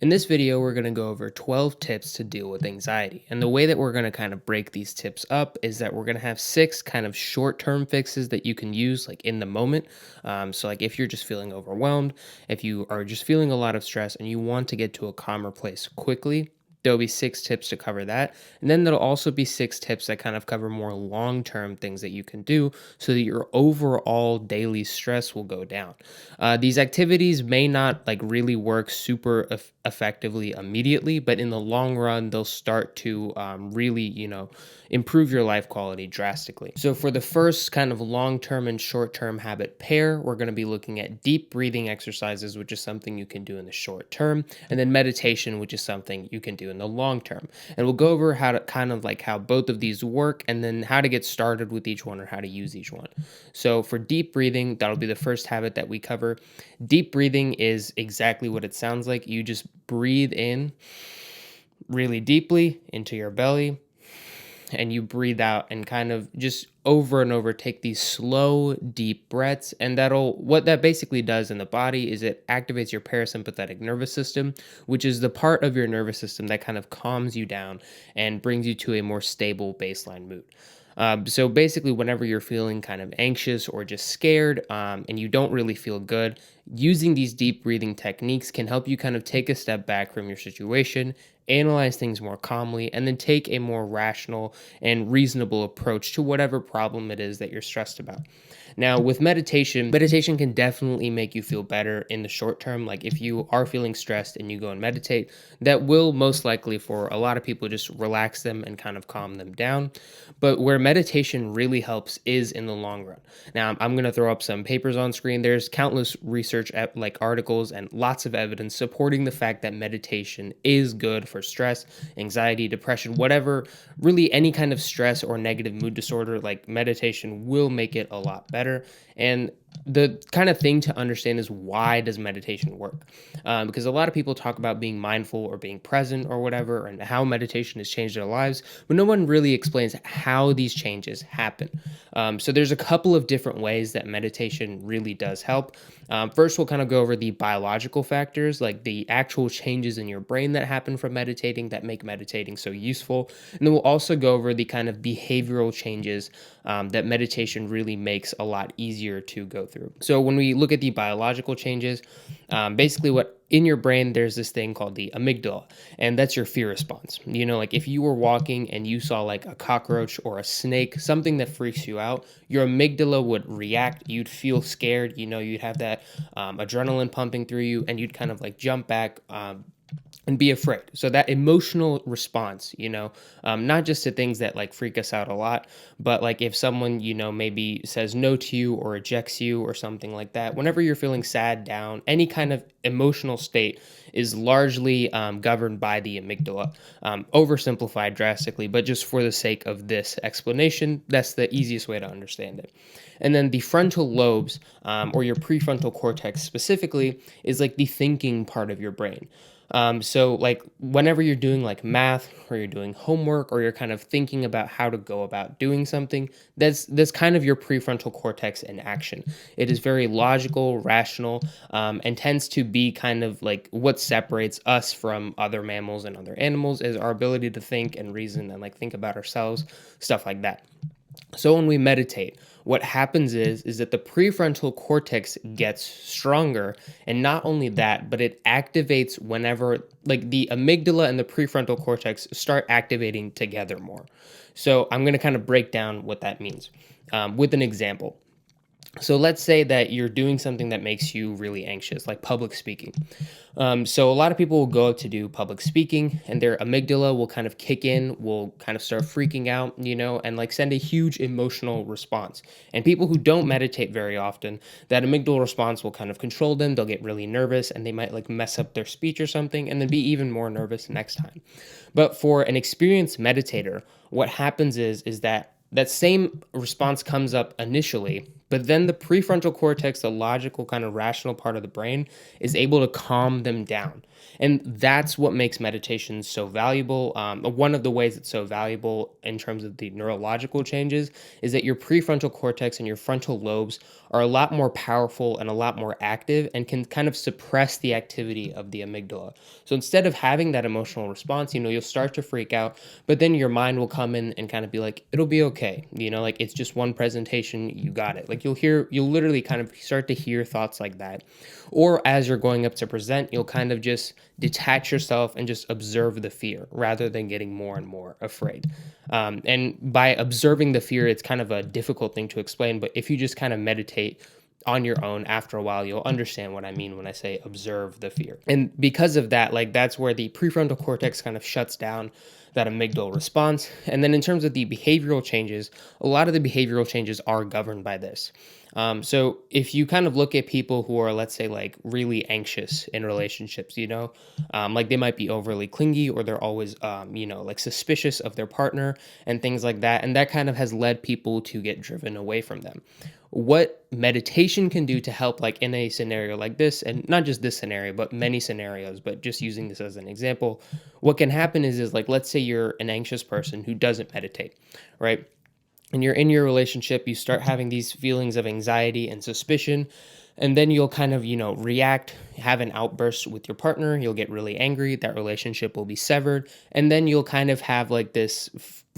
In this video, we're going to go over 12 tips to deal with anxiety. And the way that we're going to kind of break these tips up is that we're going to have six kind of short term fixes that you can use like in the moment. So, like if you're just feeling overwhelmed, if you are just feeling a lot of stress and you want to get to a calmer place quickly, there'll be six tips to cover that. And then there'll also be six tips that kind of cover more long term things that you can do so that your overall daily stress will go down. These activities may not like really work super effectively immediately, but in the long run, they'll start to really, improve your life quality drastically. So, for the first kind of long term and short term habit pair, we're going to be looking at deep breathing exercises, which is something you can do in the short term, and then meditation, which is something you can do in the long term. And we'll go over how to kind of like how both of these work and then how to get started with each one or how to use each one. So, for deep breathing, that'll be the first habit that we cover. Deep breathing is exactly what it sounds like. You just breathe in really deeply into your belly and you breathe out and kind of just over and over take these slow deep breaths, and that'll what that basically does in the body is it activates your parasympathetic nervous system, which is the part of your nervous system that kind of calms you down and brings you to a more stable baseline mood. So basically, whenever you're feeling kind of anxious or just scared, and you don't really feel good, using these deep breathing techniques can help you kind of take a step back from your situation, analyze things more calmly, and then take a more rational and reasonable approach to whatever problem it is that you're stressed about. Now, with meditation can definitely make you feel better in the short term. Like if you are feeling stressed and you go and meditate, that will most likely for a lot of people just relax them and kind of calm them down. But where meditation really helps is in the long run. Now, I'm going to throw up some papers on screen. There's countless research like articles and lots of evidence supporting the fact that meditation is good for stress, anxiety, depression, whatever, really any kind of stress or negative mood disorder, like meditation will make it a lot better. And the kind of thing to understand is why does meditation work? Because a lot of people talk about being mindful or being present or whatever, and how meditation has changed their lives, but no one really explains how these changes happen. So there's a couple of different ways that meditation really does help. First, we'll kind of go over the biological factors, like the actual changes in your brain that happen from meditating that make meditating so useful. And then we'll also go over the kind of behavioral changes that meditation really makes a lot easier to go through. So when we look at the biological changes, basically what in your brain there's this thing called the amygdala, and that's your fear response. Like if you were walking and you saw like a cockroach or a snake, something that freaks you out, your amygdala would react. You'd feel scared. You'd have that adrenaline pumping through you, and you'd kind of like jump back, and be afraid. So that emotional response, not just to things that like freak us out a lot, but like if someone, maybe says no to you or rejects you or something like that, whenever you're feeling sad, down, any kind of emotional state is largely governed by the amygdala. Oversimplified drastically, but just for the sake of this explanation, that's the easiest way to understand it. And then the frontal lobes, or your prefrontal cortex specifically, is like the thinking part of your brain. So like whenever you're doing like math or you're doing homework or you're kind of thinking about how to go about doing something, that's kind of your prefrontal cortex in action. It is very logical, rational, and tends to be kind of like what separates us from other mammals and other animals is our ability to think and reason and like think about ourselves, stuff like that. So when we meditate, what happens is that the prefrontal cortex gets stronger, and not only that, but it activates whenever like the amygdala and the prefrontal cortex start activating together more. So I'm going to kind of break down what that means with an example. So let's say that you're doing something that makes you really anxious, like public speaking. So a lot of people will go up to do public speaking, and their amygdala will kind of kick in, will kind of start freaking out, and like send a huge emotional response. And people who don't meditate very often, that amygdala response will kind of control them. They'll get really nervous, and they might like mess up their speech or something, and then be even more nervous next time. But for an experienced meditator, what happens is that same response comes up initially, but then the prefrontal cortex, the logical kind of rational part of the brain, is able to calm them down. And that's what makes meditation so valuable. One of the ways it's so valuable in terms of the neurological changes is that your prefrontal cortex and your frontal lobes are a lot more powerful and a lot more active and can kind of suppress the activity of the amygdala. So instead of having that emotional response, you'll start to freak out, but then your mind will come in and kind of be like, it'll be okay. Like it's just one presentation, you got it. Like you'll literally kind of start to hear thoughts like that. Or as you're going up to present, you'll kind of just detach yourself and just observe the fear rather than getting more and more afraid. And by observing the fear, it's kind of a difficult thing to explain, but if you just kind of meditate on your own after a while, you'll understand what I mean when I say observe the fear. And because of that, like that's where the prefrontal cortex kind of shuts down that amygdala response. And then in terms of the behavioral changes, a lot of the behavioral changes are governed by this. So if you kind of look at people who are, let's say, like really anxious in relationships, like they might be overly clingy or they're always, like suspicious of their partner and things like that. And that kind of has led people to get driven away from them. What meditation can do to help, like in a scenario like this, and not just this scenario, but many scenarios, but just using this as an example, what can happen is like, let's say you're an anxious person who doesn't meditate, right? And you're in your relationship, you start having these feelings of anxiety and suspicion, and then you'll kind of, react, have an outburst with your partner, you'll get really angry, that relationship will be severed, and then you'll kind of have like this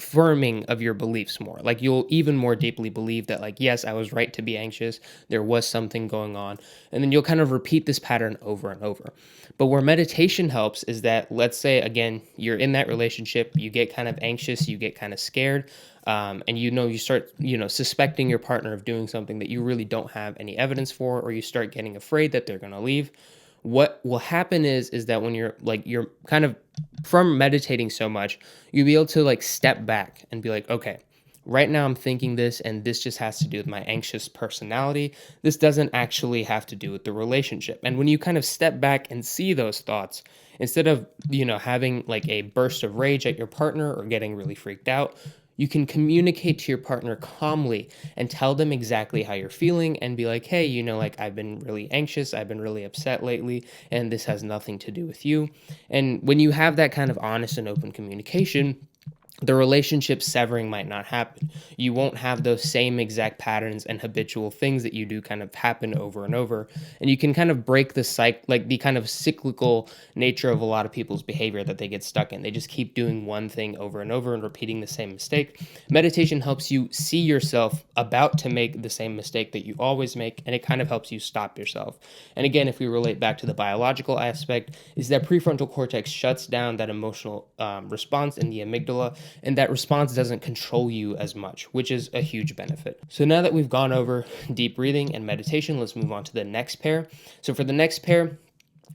firming of your beliefs more. Like you'll even more deeply believe that, like, yes, I was right to be anxious, there was something going on, and then you'll kind of repeat this pattern over and over. But where meditation helps is that, let's say again, you're in that relationship, you get kind of anxious, you get kind of scared, and you start suspecting your partner of doing something that you really don't have any evidence for, or you start getting afraid that they're going to leave. What will happen is that when you're kind of, from meditating so much, you'll be able to like step back and be like, okay, right now I'm thinking this, and this just has to do with my anxious personality. This doesn't actually have to do with the relationship. And when you kind of step back and see those thoughts, instead of having like a burst of rage at your partner or getting really freaked out, you can communicate to your partner calmly and tell them exactly how you're feeling and be like, hey, like I've been really anxious, I've been really upset lately, and this has nothing to do with you. And when you have that kind of honest and open communication, the relationship severing might not happen. You won't have those same exact patterns and habitual things that you do kind of happen over and over. And you can kind of break the like the kind of cyclical nature of a lot of people's behavior that they get stuck in. They just keep doing one thing over and over and repeating the same mistake. Meditation helps you see yourself about to make the same mistake that you always make, and it kind of helps you stop yourself. And again, if we relate back to the biological aspect, is that prefrontal cortex shuts down that emotional response in the amygdala, and that response doesn't control you as much, which is a huge benefit. So now that we've gone over deep breathing and meditation, let's move on to the next pair. So for the next pair,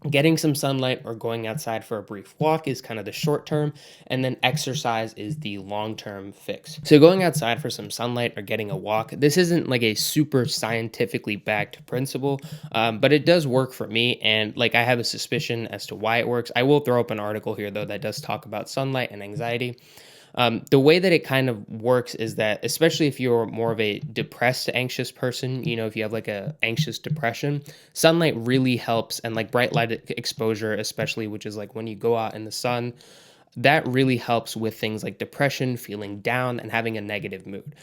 getting some sunlight or going outside for a brief walk is kind of the short term, and then exercise is the long term fix. So, going outside for some sunlight or getting a walk, this isn't like a super scientifically backed principle, but it does work for me. And like I have a suspicion as to why it works. I will throw up an article here, though, that does talk about sunlight and anxiety. The way that it kind of works is that, especially if you're more of a depressed, anxious person, if you have like a anxious depression, sunlight really helps, and like bright light exposure, especially, which is like when you go out in the sun, that really helps with things like depression, feeling down, and having a negative mood.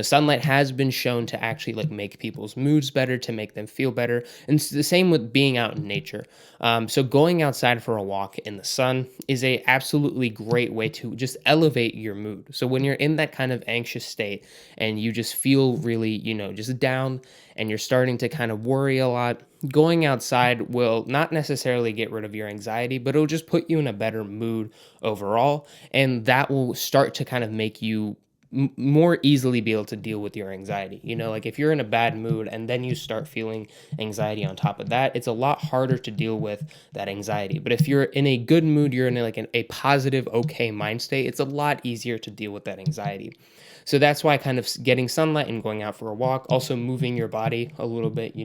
Sunlight has been shown to actually like make people's moods better, to make them feel better. And it's the same with being out in nature. So going outside for a walk in the sun is a absolutely great way to just elevate your mood. So when you're in that kind of anxious state and you just feel really, just down, and you're starting to kind of worry a lot, going outside will not necessarily get rid of your anxiety, but it'll just put you in a better mood overall. And that will start to kind of make you more easily be able to deal with your anxiety. Like if you're in a bad mood and then you start feeling anxiety on top of that, it's a lot harder to deal with that anxiety. But if you're in a good mood, you're in a positive, okay mind state, it's a lot easier to deal with that anxiety. So that's why kind of getting sunlight and going out for a walk, also moving your body a little bit,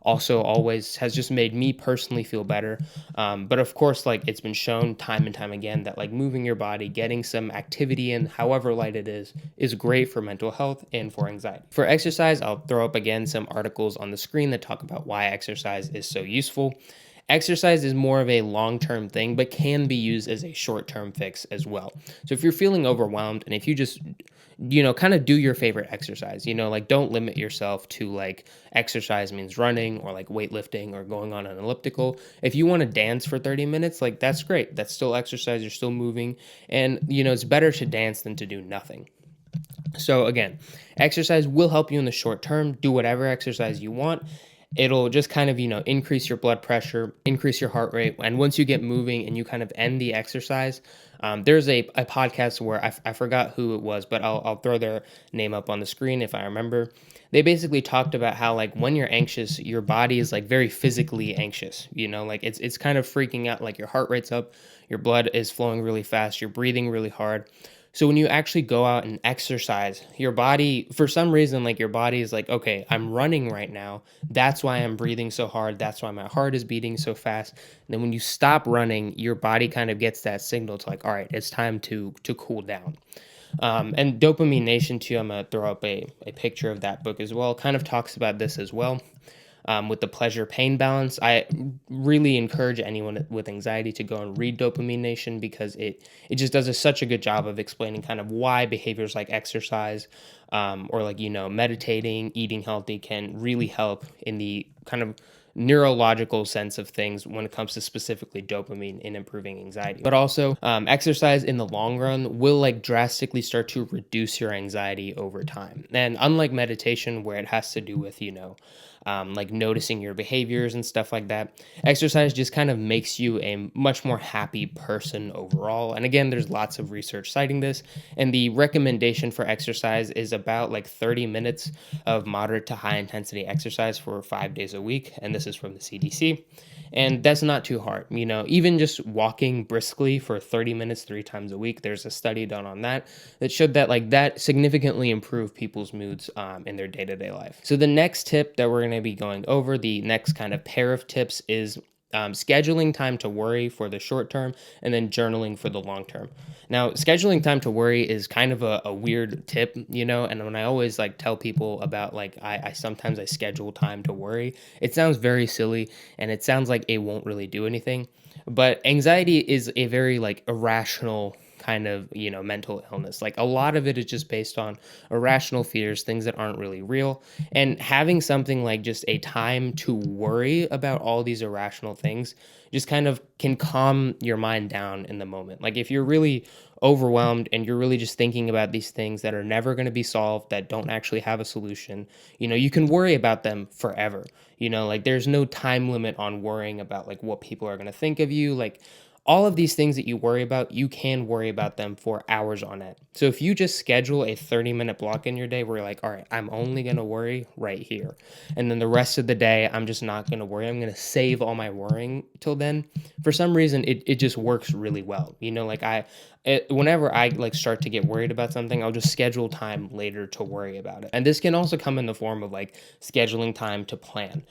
also always has just made me personally feel better. But of course, like it's been shown time and time again that like moving your body, getting some activity in, however light it is great for mental health and for anxiety. For exercise, I'll throw up again some articles on the screen that talk about why exercise is so useful. Exercise is more of a long-term thing, but can be used as a short-term fix as well. So if you're feeling overwhelmed and if you just kind of do your favorite exercise, like don't limit yourself to like exercise means running or like weightlifting or going on an elliptical. If you want to dance for 30 minutes, like that's great. That's still exercise, you're still moving. And it's better to dance than to do nothing. So again, exercise will help you in the short term. Do whatever exercise you want. It'll just kind of, increase your blood pressure, increase your heart rate. And once you get moving and you kind of end the exercise, there's a podcast where I forgot who it was, but I'll throw their name up on the screen if I remember. They basically talked about how like when you're anxious, your body is like very physically anxious, like it's kind of freaking out, like your heart rate's up, your blood is flowing really fast, you're breathing really hard. So when you actually go out and exercise, your body, for some reason, like your body is like, okay, I'm running right now. That's why I'm breathing so hard. That's why my heart is beating so fast. And then when you stop running, your body kind of gets that signal to like, all right, it's time to cool down. And Dopamine Nation too, I'm gonna throw up a picture of that book as well. Kind of talks about this as well. With the pleasure pain balance. I really encourage anyone with anxiety to go and read Dopamine Nation because it just does such a good job of explaining kind of why behaviors like exercise or like meditating, eating healthy can really help in the kind of neurological sense of things when it comes to specifically dopamine in improving anxiety. But also exercise in the long run will like drastically start to reduce your anxiety over time. And unlike meditation where it has to do with like noticing your behaviors and stuff like that, exercise just kind of makes you a much more happy person overall. And again, there's lots of research citing this, and the recommendation for exercise is about like 30 minutes of moderate to high intensity exercise for 5 days a week, and this is from the CDC. And that's not too hard. Even just walking briskly for 30 minutes 3 times a week, there's a study done on that showed that like that significantly improved people's moods in their day-to-day life. So the next tip that we're going to be going over, the next kind of pair of tips, is scheduling time to worry for the short term and then journaling for the long term. Now, scheduling time to worry is kind of a weird tip, and when I always like tell people about like I sometimes I schedule time to worry, it sounds very silly and it sounds like it won't really do anything. But anxiety is a very like irrational kind of mental illness. Like a lot of it is just based on irrational fears, things that aren't really real. And having something like just a time to worry about all these irrational things just kind of can calm your mind down in the moment. Like if you're really overwhelmed and you're really just thinking about these things that are never going to be solved, that don't actually have a solution, you can worry about them forever. Like there's no time limit on worrying about like what people are going to think of you. Like all of these things that you worry about, you can worry about them for hours on end. So if you just schedule a 30-minute block in your day where you're like, all right, I'm only going to worry right here. And then the rest of the day, I'm just not going to worry. I'm going to save all my worrying till then. For some reason, it just works really well. Like whenever I like start to get worried about something, I'll just schedule time later to worry about it. And this can also come in the form of like scheduling time to plan,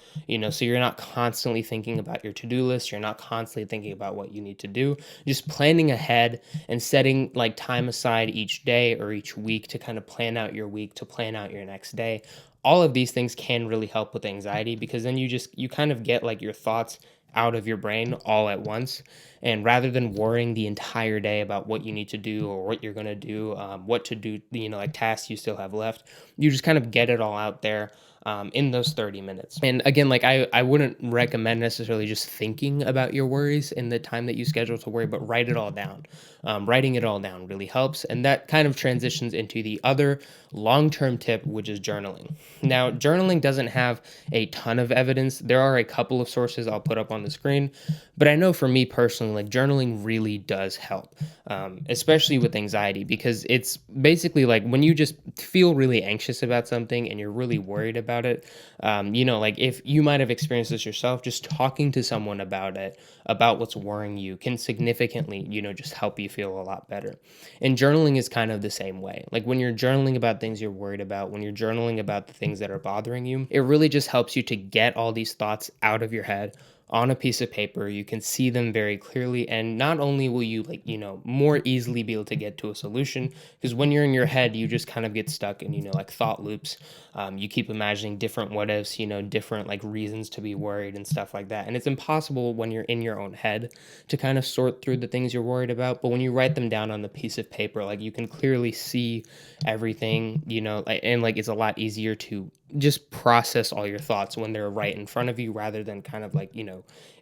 so you're not constantly thinking about your to-do list. You're not constantly thinking about what you need to do, just planning ahead and setting like time aside each day or each week to kind of plan out your week, to plan out your next day. All of these things can really help with anxiety because then you kind of get like your thoughts out of your brain all at once. And rather than worrying the entire day about what you need to do or what you're going to do, what to do, like tasks you still have left, you just kind of get it all out there in those 30 minutes. And again, like I wouldn't recommend necessarily just thinking about your worries in the time that you schedule to worry, but write it all down. Writing it all down really helps. And that kind of transitions into the other long-term tip, which is journaling. Now, journaling doesn't have a ton of evidence. There are a couple of sources I'll put up on the screen, but I know for me personally, like journaling really does help, especially with anxiety, because it's basically like when you just feel really anxious about something and you're really worried about it, like if you might have experienced this yourself, just talking to someone about it, about what's worrying you can significantly, just help you feel a lot better. And journaling is kind of the same way. Like when you're journaling about things you're worried about, when you're journaling about the things that are bothering you, it really just helps you to get all these thoughts out of your head on a piece of paper. You can see them very clearly, and not only will you, like, more easily be able to get to a solution, because when you're in your head, you just kind of get stuck in, like, thought loops. You keep imagining different what ifs, different, like, reasons to be worried and stuff like that. And it's impossible when you're in your own head to kind of sort through the things you're worried about. But when you write them down on the piece of paper, like, you can clearly see everything, like, and like it's a lot easier to just process all your thoughts when they're right in front of you, rather than kind of like,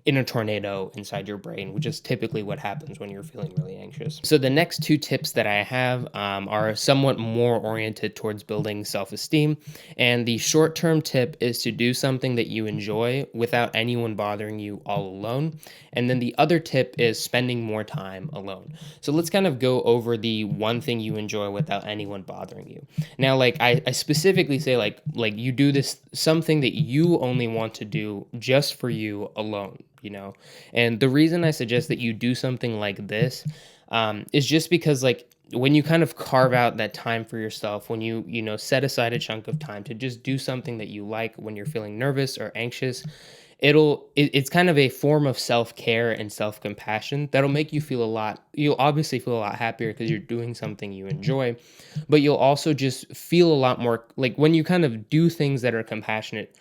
in a tornado inside your brain, which is typically what happens when you're feeling really anxious. So the next two tips that I have are somewhat more oriented towards building self-esteem. And the short-term tip is to do something that you enjoy without anyone bothering you, all alone. And then the other tip is spending more time alone. So let's kind of go over the one thing you enjoy without anyone bothering you. Now, like, I specifically say, like you do this something that you only want to do just for you alone. And the reason I suggest that you do something like this is just because, like, when you kind of carve out that time for yourself, when you set aside a chunk of time to just do something that you like when you're feeling nervous or anxious, it's kind of a form of self-care and self-compassion that'll make you feel a lot you'll obviously feel a lot happier because you're doing something you enjoy, but you'll also just feel a lot more like when you kind of do things that are compassionate,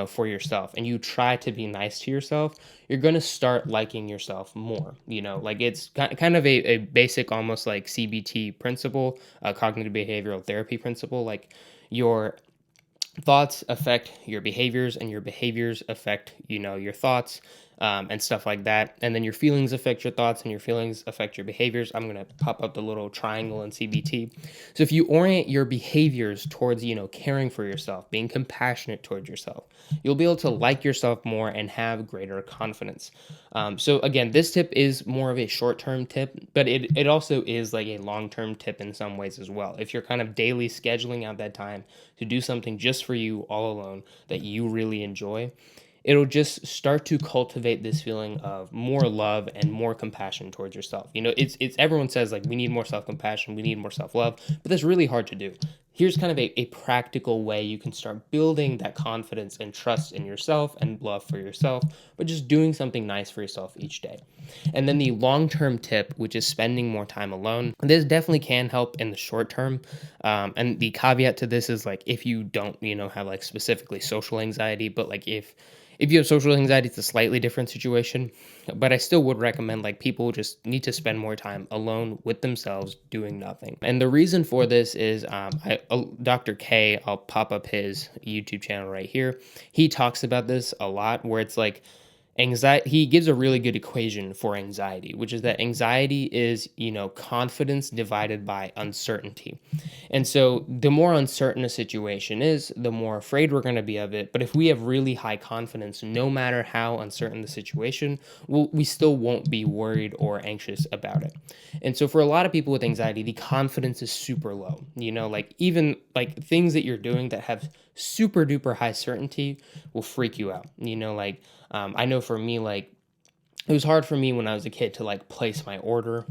for yourself, and you try to be nice to yourself, you're going to start liking yourself more. Like, it's kind of a basic, almost like CBT principle, cognitive behavioral therapy principle. Like, your thoughts affect your behaviors, and your behaviors affect, your thoughts, and stuff like that. And then your feelings affect your thoughts, and your feelings affect your behaviors. I'm going to pop up the little triangle in CBT. So if you orient your behaviors towards, caring for yourself, being compassionate towards yourself, you'll be able to like yourself more and have greater confidence. So again, this tip is more of a short-term tip, but it also is like a long-term tip in some ways as well. If you're kind of daily scheduling out that time to do something just for you, all alone, that you really enjoy, it'll just start to cultivate this feeling of more love and more compassion towards yourself. It's everyone says, like, we need more self-compassion, we need more self-love, but that's really hard to do. Here's kind of a practical way you can start building that confidence and trust in yourself and love for yourself, but just doing something nice for yourself each day. And then the long-term tip, which is spending more time alone, this definitely can help in the short term. And the caveat to this is, like, if you don't, have, like, specifically social anxiety, but, like, if you have social anxiety, it's a slightly different situation. But I still would recommend, like, people just need to spend more time alone with themselves doing nothing. And the reason for this is Dr. K, I'll pop up his YouTube channel right here. He talks about this a lot, where it's like, anxiety, he gives a really good equation for anxiety, which is that anxiety is, confidence divided by uncertainty. And so the more uncertain a situation is, the more afraid we're going to be of it. But if we have really high confidence, no matter how uncertain the situation, we still won't be worried or anxious about it. And so for a lot of people with anxiety, the confidence is super low. Like, even like things that you're doing that have super duper high certainty will freak you out. Like, I know for me, like, it was hard for me when I was a kid to, like, place my order,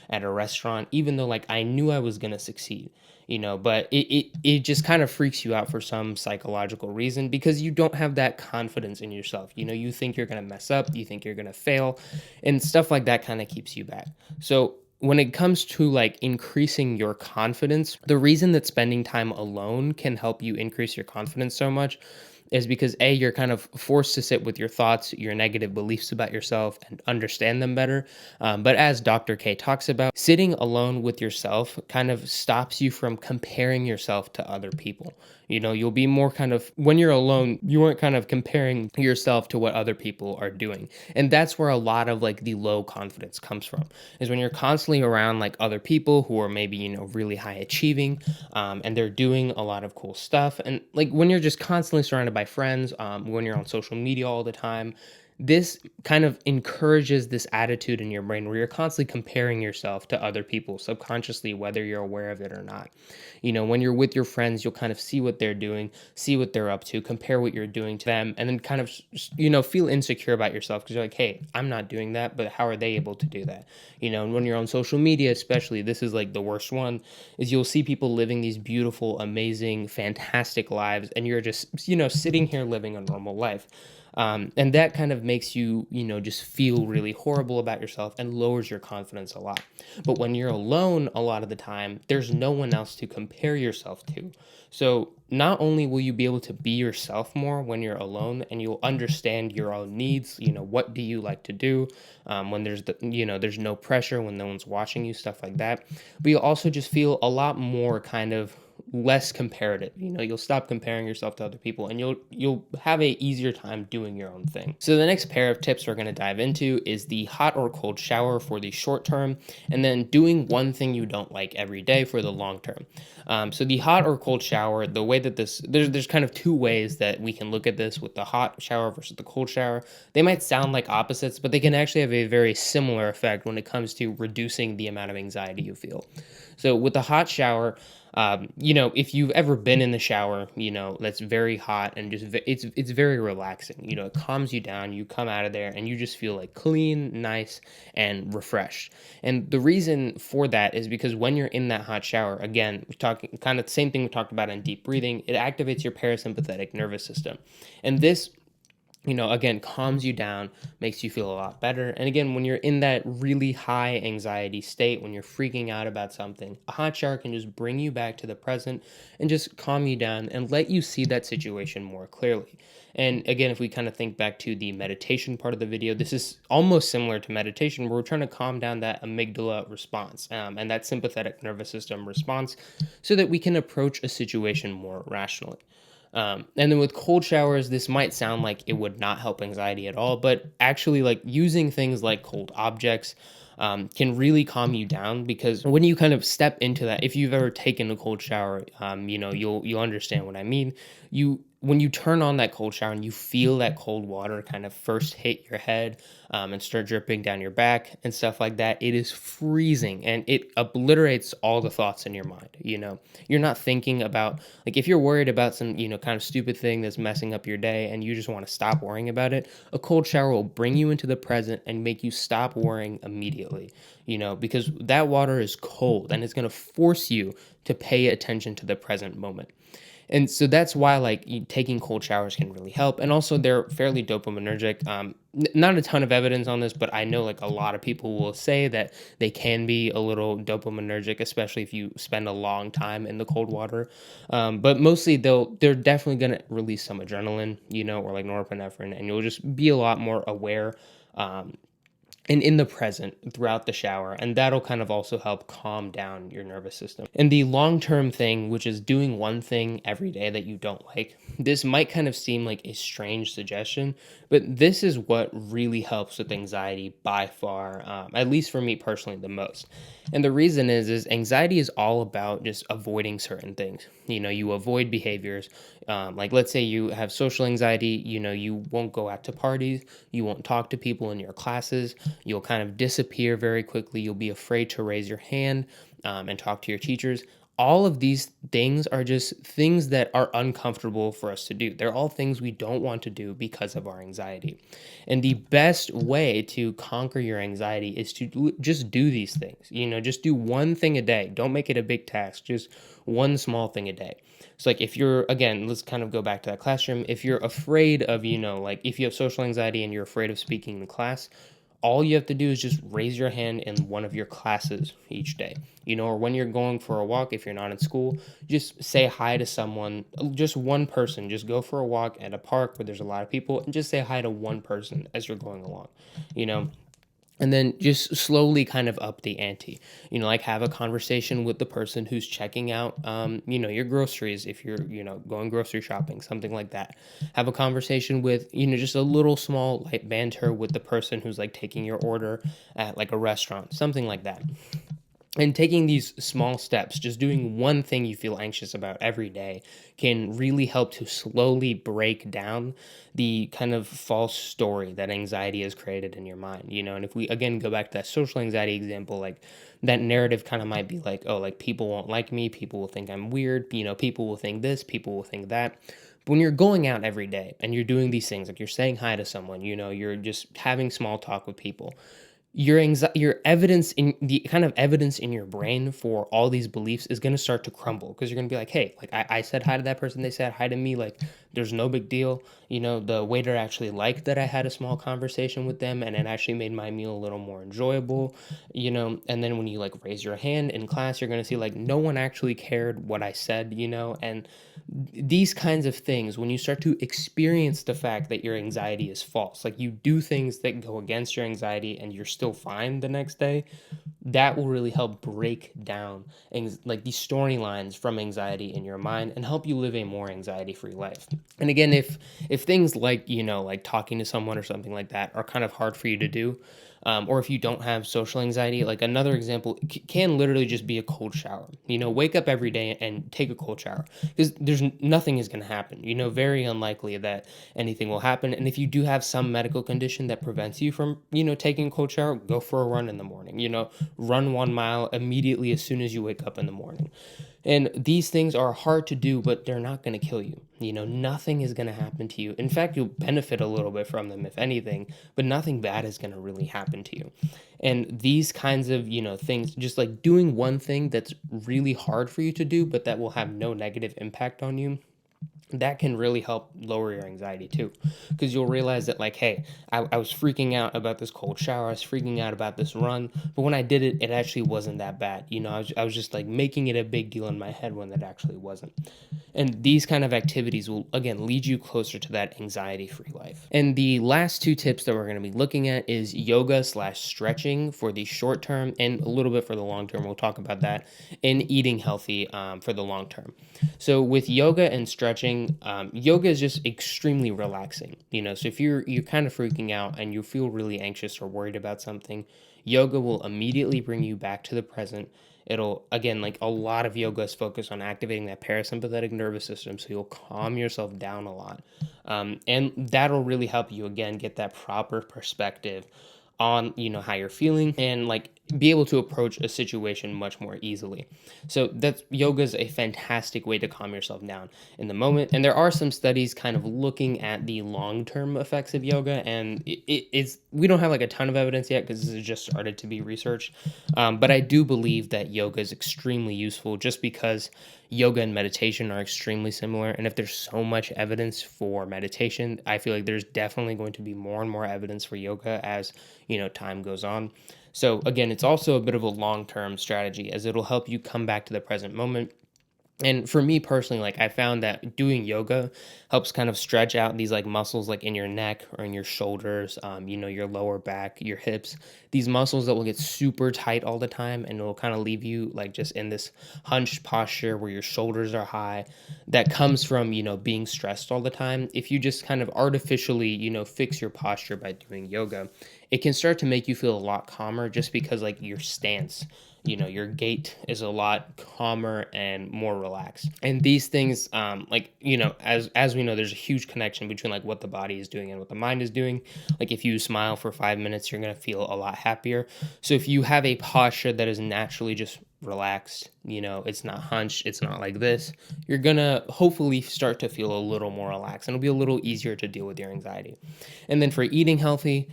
at a restaurant, even though, like, I knew I was gonna succeed, but it just kind of freaks you out for some psychological reason, because you don't have that confidence in yourself. You think you're gonna mess up, you think you're gonna fail, and stuff like that kind of keeps you back. So when it comes to, like, increasing your confidence, the reason that spending time alone can help you increase your confidence so much is because, A, you're kind of forced to sit with your thoughts, your negative beliefs about yourself, and understand them better. But as Dr. K talks about, sitting alone with yourself kind of stops you from comparing yourself to other people. You'll be more kind of, when you're alone, you aren't kind of comparing yourself to what other people are doing. And that's where a lot of, like, the low confidence comes from, is when you're constantly around, like, other people who are maybe, really high achieving, and they're doing a lot of cool stuff. And, like, when you're just constantly surrounded by friends, when you're on social media all the time, this kind of encourages this attitude in your brain where you're constantly comparing yourself to other people subconsciously, whether you're aware of it or not. When you're with your friends, you'll kind of see what they're doing, see what they're up to, compare what you're doing to them, and then kind of, feel insecure about yourself, because you're like, hey, I'm not doing that, but how are they able to do that? And when you're on social media, especially, this is, like, the worst one, is you'll see people living these beautiful, amazing, fantastic lives, and you're just, sitting here living a normal life. And that kind of makes you, just feel really horrible about yourself and lowers your confidence a lot. But when you're alone a lot of the time, there's no one else to compare yourself to. So not only will you be able to be yourself more when you're alone, and you'll understand your own needs, what do you like to do, when there's no pressure, when no one's watching you, stuff like that. But you'll also just feel a lot more kind of less comparative. You'll stop comparing yourself to other people, and you'll have a easier time doing your own thing. So the next pair of tips we're going to dive into is the hot or cold shower for the short term, and then doing one thing you don't like every day for the long term. So the hot or cold shower, the way that there's kind of two ways that we can look at this with the hot shower versus the cold shower. They might sound like opposites, but they can actually have a very similar effect when it comes to reducing the amount of anxiety you feel. So with the hot shower, if you've ever been in the shower, that's very hot and it's very relaxing. It calms you down. You come out of there and you just feel like clean, nice, and refreshed. And the reason for that is because when you're in that hot shower, again, we're talking kind of the same thing we talked about in deep breathing. It activates your parasympathetic nervous system, and this again, calms you down, makes you feel a lot better. And again, when you're in that really high anxiety state, when you're freaking out about something, a hot shower can just bring you back to the present and just calm you down and let you see that situation more clearly. And again, if we kind of think back to the meditation part of the video, this is almost similar to meditation, where we're trying to calm down that amygdala response, and that sympathetic nervous system response, so that we can approach a situation more rationally. And then with cold showers, this might sound like it would not help anxiety at all, but actually, like using things like cold objects can really calm you down, because when you kind of step into that, if you've ever taken a cold shower, you'll understand what I mean. When you turn on that cold shower and you feel that cold water kind of first hit your head, and start dripping down your back and stuff like that, it is freezing and it obliterates all the thoughts in your mind. You're not thinking about, like, if you're worried about some, kind of stupid thing that's messing up your day and you just want to stop worrying about it, a cold shower will bring you into the present and make you stop worrying immediately, because that water is cold and it's going to force you to pay attention to the present moment. And so that's why, like, taking cold showers can really help. And also, they're fairly dopaminergic. Not a ton of evidence on this, but I know, like, a lot of people will say that they can be a little dopaminergic, especially if you spend a long time in the cold water. But mostly, they're definitely going to release some adrenaline, or like norepinephrine, and you'll just be a lot more aware. And in the present throughout the shower. And that'll kind of also help calm down your nervous system. And the long term thing, which is doing one thing every day that you don't like, this might kind of seem like a strange suggestion, but this is what really helps with anxiety by far, at least for me personally, the most. And the reason is anxiety is all about just avoiding certain things. You avoid behaviors. Like, let's say you have social anxiety, you won't go out to parties, you won't talk to people in your classes, you'll kind of disappear very quickly, you'll be afraid to raise your hand, and talk to your teachers. All of these things are just things that are uncomfortable for us to do. They're all things we don't want to do because of our anxiety. And the best way to conquer your anxiety is to just do these things. Just do one thing a day. Don't make it a big task, just one small thing a day. So, like, if you're, again, let's kind of go back to that classroom. If you're afraid of, like, if you have social anxiety and you're afraid of speaking in class, all you have to do is just raise your hand in one of your classes each day, or when you're going for a walk, if you're not in school, just say hi to someone, just one person. Just go for a walk at a park where there's a lot of people and just say hi to one person as you're going along, you know and then just slowly kind of up the ante. Like, have a conversation with the person who's checking out, your groceries, if you're, going grocery shopping, something like that. Have a conversation with, just a little small light banter with the person who's, like, taking your order at, like, a restaurant, something like that. And taking these small steps, just doing one thing you feel anxious about every day, can really help to slowly break down the kind of false story that anxiety has created in your mind. And if we again go back to that social anxiety example, like, that narrative kind of might be like, oh, like, people won't like me, people will think I'm weird, people will think this, people will think that. But when you're going out every day and you're doing these things, like, you're saying hi to someone, you're just having small talk with people, your evidence in the kind of evidence in your brain for all these beliefs is going to start to crumble, because you're going to be like, hey, like, I said hi to that person, they said hi to me, like, there's no big deal. The waiter actually liked that I had a small conversation with them, and it actually made my meal a little more enjoyable. And then when you like raise your hand in class, you're going to see like no one actually cared what I said, and these kinds of things, when you start to experience the fact that your anxiety is false, like you do things that go against your anxiety and you're still fine the next day, that will really help break down like these storylines from anxiety in your mind and help you live a more anxiety free life. And again, if things like like talking to someone or something like that are kind of hard for you to do, or if you don't have social anxiety, like another example can literally just be a cold shower. Wake up every day and take a cold shower, because nothing is going to happen. Very unlikely that anything will happen. And if you do have some medical condition that prevents you from taking a cold shower, go for a run in the morning. Run 1 mile immediately as soon as you wake up in the morning. And these things are hard to do, but they're not going to kill you. Nothing is going to happen to you. In fact, you'll benefit a little bit from them, if anything, but nothing bad is going to really happen to you. And these kinds of, things, just like doing one thing that's really hard for you to do, but that will have no negative impact on you, that can really help lower your anxiety too, because you'll realize that like, hey, I was freaking out about this cold shower, I was freaking out about this run, but when I did it, it actually wasn't that bad. I was just like making it a big deal in my head when it actually wasn't. And these kind of activities will again lead you closer to that anxiety free life. And the last two tips that we're going to be looking at is yoga slash stretching for the short term, and a little bit for the long term. We'll talk about that, and eating healthy for the long term. So with yoga and stretching, yoga is just extremely relaxing. So if you're kind of freaking out and you feel really anxious or worried about something, yoga will immediately bring you back to the present. It'll, again, like a lot of yoga is focused on activating that parasympathetic nervous system, so you'll calm yourself down a lot, and that'll really help you again get that proper perspective on how you're feeling, and like be able to approach a situation much more easily. So that's yoga is a fantastic way to calm yourself down in the moment. And there are some studies kind of looking at the long-term effects of yoga, and it's we don't have like a ton of evidence yet because this has just started to be researched. But I do believe that yoga is extremely useful, just because yoga and meditation are extremely similar. And if there's so much evidence for meditation, I feel like there's definitely going to be more and more evidence for yoga as time goes on. So again, it's also a bit of a long-term strategy, as it'll help you come back to the present moment. And for me personally, like I found that doing yoga helps kind of stretch out these like muscles like in your neck or in your shoulders, your lower back, your hips, these muscles that will get super tight all the time, and it will kind of leave you like just in this hunched posture where your shoulders are high. That comes from, being stressed all the time. If you just kind of artificially, fix your posture by doing yoga, it can start to make you feel a lot calmer, just because like your stance, your gait is a lot calmer and more relaxed. And these things, like as we know, there's a huge connection between like what the body is doing and what the mind is doing. Like if you smile for 5 minutes, you're going to feel a lot happier. So if you have a posture that is naturally just relaxed, it's not hunched, it's not like this, you're gonna hopefully start to feel a little more relaxed, and it'll be a little easier to deal with your anxiety. And then for eating healthy,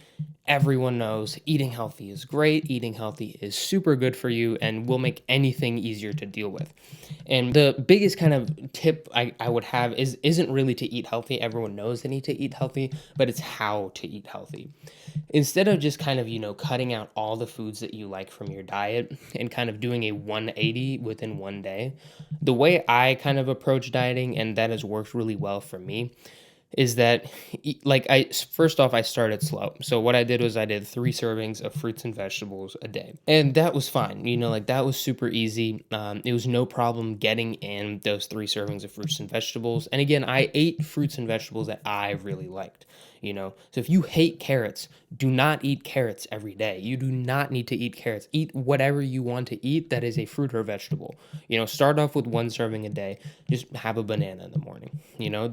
everyone knows eating healthy is great. Eating healthy is super good for you and will make anything easier to deal with. And the biggest kind of tip I would have isn't really to eat healthy. Everyone knows they need to eat healthy, but it's how to eat healthy. Instead of just kind of, cutting out all the foods that you like from your diet and kind of doing a 180 within one day, the way I kind of approach dieting, and that has worked really well for me, is that like I first off I started slow. So what I did was I did 3 servings of fruits and vegetables a day, and that was fine. Like that was super easy. It was no problem getting in those 3 servings of fruits and vegetables. And again, I ate fruits and vegetables that I really liked. So if you hate carrots, do not eat carrots every day. You do not need to eat carrots. Eat whatever you want to eat that is a fruit or vegetable. Start off with 1 serving a day. Just have a banana in the morning.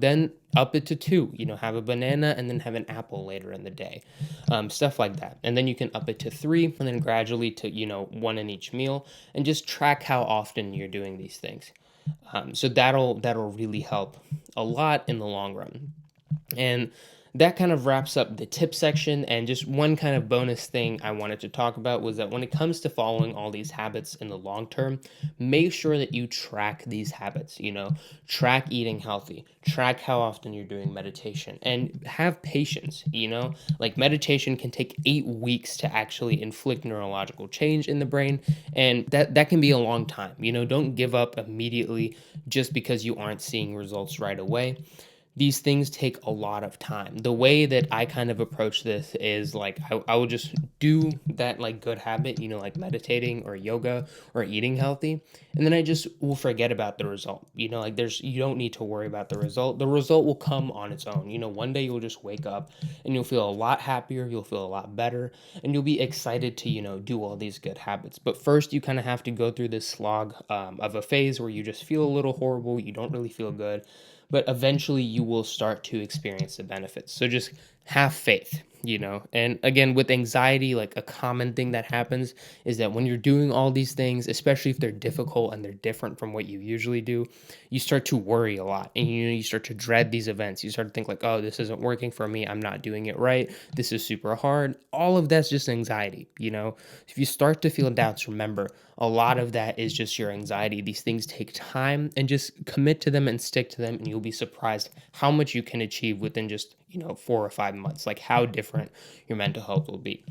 Then up it to 2. Have a banana and then have an apple later in the day. Stuff like that. And then you can up it to 3, and then gradually to 1 in each meal, and just track how often you're doing these things. So that'll really help a lot in the long run. And that kind of wraps up the tip section. And just one kind of bonus thing I wanted to talk about was that when it comes to following all these habits in the long term, make sure that you track these habits, track eating healthy, track how often you're doing meditation, and have patience, like meditation can take 8 weeks to actually inflict neurological change in the brain. And that can be a long time. Don't give up immediately just because you aren't seeing results right away. These things take a lot of time. The way that I kind of approach this is like I will just do that like good habit, like meditating or yoga or eating healthy, and then I just will forget about the result. Like you don't need to worry about the result. The result will come on its own. One day you'll just wake up and you'll feel a lot happier, you'll feel a lot better, and you'll be excited to, do all these good habits. But first, you kind of have to go through this slog of a phase where you just feel a little horrible, you don't really feel good, but eventually you will start to experience the benefits. So just have faith, And again, with anxiety, like a common thing that happens is that when you're doing all these things, especially if they're difficult and they're different from what you usually do, you start to worry a lot, and you start to dread these events. You start to think like, "Oh, this isn't working for me. I'm not doing it right. This is super hard." All of that's just anxiety. If you start to feel doubts, remember, a lot of that is just your anxiety. These things take time, and just commit to them and stick to them, and you'll be surprised how much you can achieve within just, 4 or 5 months, like how different your mental health will be.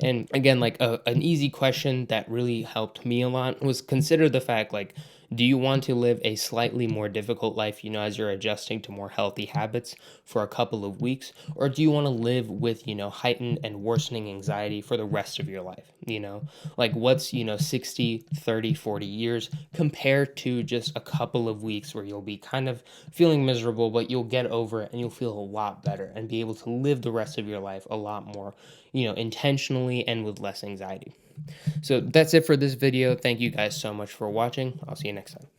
And again, like an easy question that really helped me a lot was consider the fact like, do you want to live a slightly more difficult life, as you're adjusting to more healthy habits for a couple of weeks? Or do you want to live with, heightened and worsening anxiety for the rest of your life? Like what's, 60, 30, 40 years compared to just a couple of weeks where you'll be kind of feeling miserable, but you'll get over it and you'll feel a lot better and be able to live the rest of your life a lot more, intentionally and with less anxiety. So that's it for this video. Thank you guys so much for watching. I'll see you next time.